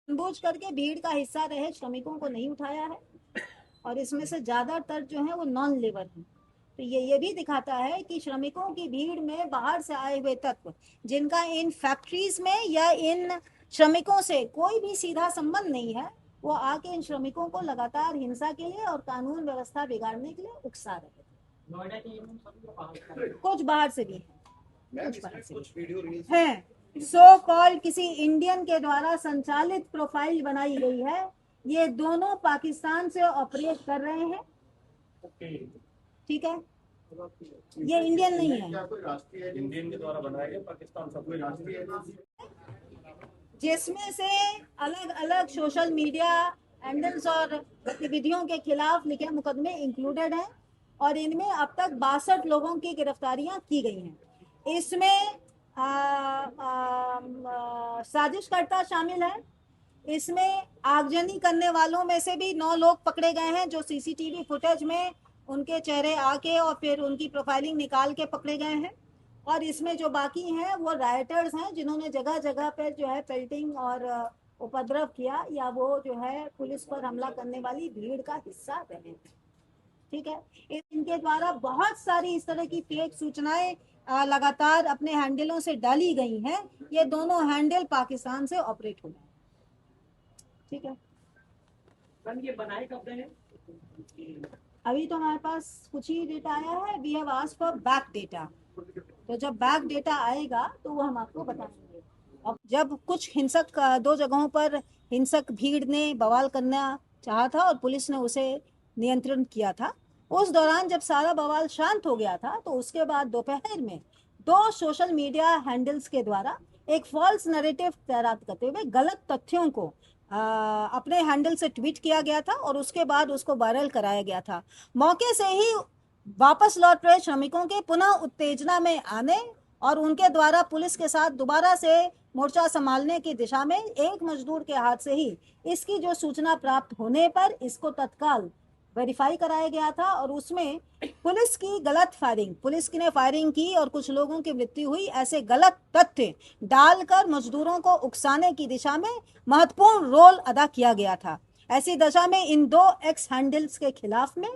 जानबूझ करके भीड़ का हिस्सा रहे श्रमिकों को नहीं उठाया है, और इसमें से ज्यादातर जो है वो नॉन लेबर है। तो ये भी दिखाता है कि श्रमिकों की भीड़ में बाहर से आए हुए तत्व, जिनका इन फैक्ट्रीज में या इन श्रमिकों से कोई भी सीधा संबंध नहीं है, वो आके इन श्रमिकों को लगातार हिंसा के लिए और कानून व्यवस्था बिगाड़ने के लिए उकसा रहे थे। कुछ बाहर से भी है। सो कॉल्ड किसी इंडियन के द्वारा संचालित प्रोफाइल बनाई गई है। ये दोनों पाकिस्तान से ऑपरेट कर रहे हैं, ठीक है। ये इंडियन नहीं है, इंडियन के द्वारा बनाया गया, पाकिस्तान सब कोई राष्ट्रीय जिसमें से अलग अलग सोशल मीडिया हैंडल्स और गतिविधियों के खिलाफ लिखे मुकदमे इंक्लूडेड हैं, और इनमें अब तक 62 लोगों की गिरफ्तारियां की गई हैं। इसमें साजिशकर्ता शामिल है। इसमें आगजनी करने वालों में से भी 9 लोग पकड़े गए हैं, जो सीसीटीवी फुटेज में उनके चेहरे आके और फिर उनकी प्रोफाइलिंग निकाल के पकड़े गए हैं। और इसमें जो बाकी हैं वो राइटर्स हैं, जिन्होंने जगह जगह पर जो है पेल्टिंग और उपद्रव किया, या वो जो है पुलिस पर हमला करने वाली भीड़ का हिस्सा रहे हैं, ठीक है। इनके द्वारा बहुत सारी इस तरह की फेक सूचनाएं लगातार अपने हैंडलों से डाली गई हैं। ये दोनों हैंडल पाकिस्तान से ऑपरेट हो गए, ठीक है। ये बनाए कब हैं? अभी तो हमारे पास कुछ ही डेटा आया है। We have asked for back data, तो जब बैक डेटा आएगा तो वो हम आपको बताएंगे। और जब कुछ हिंसक 2 जगहों पर हिंसक भीड़ ने बवाल करना चाहा था और पुलिस ने उसे नियंत्रण किया था, उस दौरान जब सारा बवाल शांत हो गया था, तो उसके बाद दोपहर में 2 सोशल मीडिया हैंडल्स के द्वारा एक फॉल्स नैरेटिव तैयार करते हुए गलत तथ्यों को अपने हैंडल से ट्वीट किया गया था, और उसके बाद उसको वायरल कराया गया था। मौके से ही वापस लौट रहे श्रमिकों के पुनः उत्तेजना में आने और उनके द्वारा पुलिस के साथ दोबारा से मोर्चा संभालने की दिशा में एक मजदूर के हाथ से ही इसकी जो सूचना प्राप्त होने पर इसको तत्काल वेरीफाई कराया गया था, और उसमें पुलिस की गलत फायरिंग, पुलिस ने फायरिंग की और कुछ लोगों की मृत्यु हुई, ऐसे गलत तथ्य डालकर मजदूरों को उकसाने की दिशा में महत्वपूर्ण रोल अदा किया गया था। ऐसी दशा में इन 2 एक्स हैंडल्स के खिलाफ में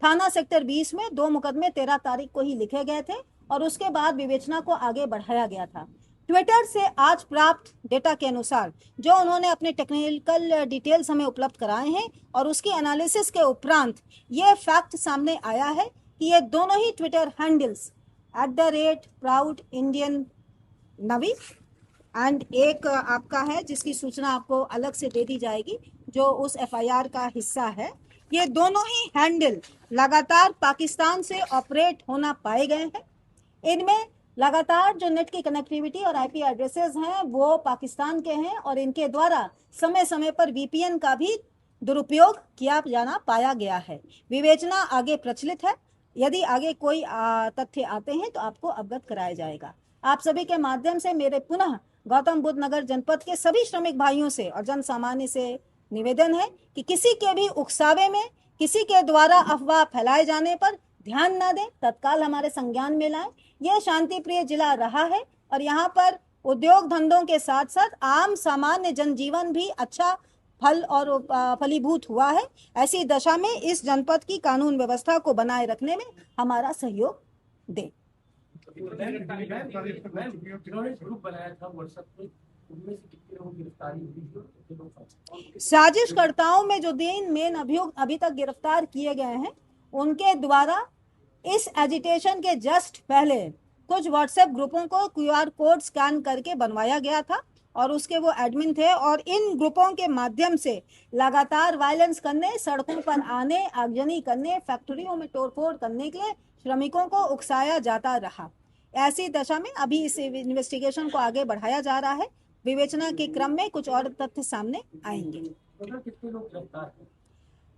थाना सेक्टर 20 में 2 मुकदमे 13 तारीख को ही लिखे गए थे, और उसके बाद विवेचना को आगे बढ़ाया गया था। ट्विटर से आज प्राप्त डेटा के अनुसार जो उन्होंने अपने टेक्निकल डिटेल्स हमें उपलब्ध कराए हैं, और उसकी एनालिसिस के उपरांत ये फैक्ट सामने आया है कि ये दोनों ही Twitter handles @proud Indian navy and एक आपका है जिसकी सूचना आपको अलग से दे दी जाएगी, जो उस FIR का हिस्सा है। ये दोनों ही हैंडल लगातार पाकिस्तान से ऑपरेट होना पाए गए हैं। इनमें लगातार जो नेट की कनेक्टिविटी और IP एड्रेसेस हैं वो पाकिस्तान के हैं, और इनके द्वारा समय समय पर VPN का भी दुरुपयोग किया जाना पाया गया है। विवेचना आगे प्रचलित है। यदि आगे कोई तथ्य आते हैं तो आपको अवगत कराया जाएगा। आप सभी के माध्यम से मेरे पुनः गौतम बुद्ध नगर जनपद के सभी श्रमिक भाइयों से और जन सामान्य से निवेदन है कि किसी के भी उकसावे में, किसी के द्वारा अफवाह फैलाए जाने पर ध्यान न दें, तत्काल हमारे संज्ञान में लाएं। यह शांति प्रिय जिला रहा है, और यहाँ पर उद्योग धंधों के साथ साथ आम सामान्य जनजीवन भी अच्छा फल और फलीभूत हुआ है। ऐसी दशा में इस जनपद की कानून व्यवस्था को बनाए रखने में हमारा सहयोग दें। साजिशकर्ताओं में जो 3 मेन अभियुक्त अभी तक गिरफ्तार किए गए हैं, उनके द्वारा इस एजिटेशन के जस्ट पहले कुछ व्हाट्सएप ग्रुपों को QR कोड स्कैन करके बनवाया गया था, और उसके वो एडमिन थे, और इन ग्रुपों के माध्यम से लगातार वायलेंस करने, सड़कों पर आने, आगजनी करने, फैक्ट्रियों में तोड़फोड़ करने के लिए श्रमिकों को उकसाया जाता रहा। ऐसी दशा में अभी इस इन्वेस्टिगेशन को आगे बढ़ाया जा रहा है। विवेचना के क्रम में कुछ और तथ्य सामने आएंगे।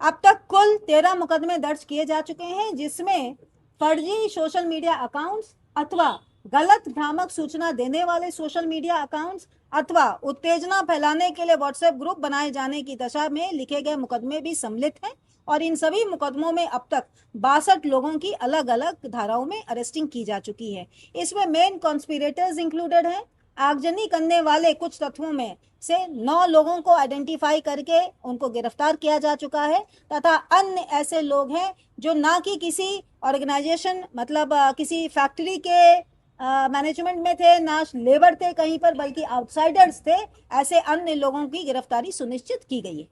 अब तक कुल 13 मुकदमे दर्ज किए जा चुके हैं, जिसमें फर्जी सोशल मीडिया अकाउंट्स अथवा गलत भ्रामक सूचना देने वाले सोशल मीडिया अकाउंट्स अथवा उत्तेजना फैलाने के लिए व्हाट्सएप ग्रुप बनाए जाने की दशा में लिखे गए मुकदमे भी सम्मिलित हैं, और इन सभी मुकदमों में अब तक 62 लोगों की अलग अलग धाराओं में अरेस्टिंग की जा चुकी है। इसमें मेन कॉन्स्पिरेटर्स इंक्लूडेड हैं, आगजनी करने वाले कुछ तत्वों में से 9 लोगों को आइडेंटिफाई करके उनको गिरफ्तार किया जा चुका है तथा अन्य ऐसे लोग हैं जो ना कि किसी ऑर्गेनाइजेशन मतलब किसी फैक्ट्री के मैनेजमेंट में थे, ना लेबर थे कहीं पर, बल्कि आउटसाइडर्स थे। ऐसे अन्य लोगों की गिरफ्तारी सुनिश्चित की गई है।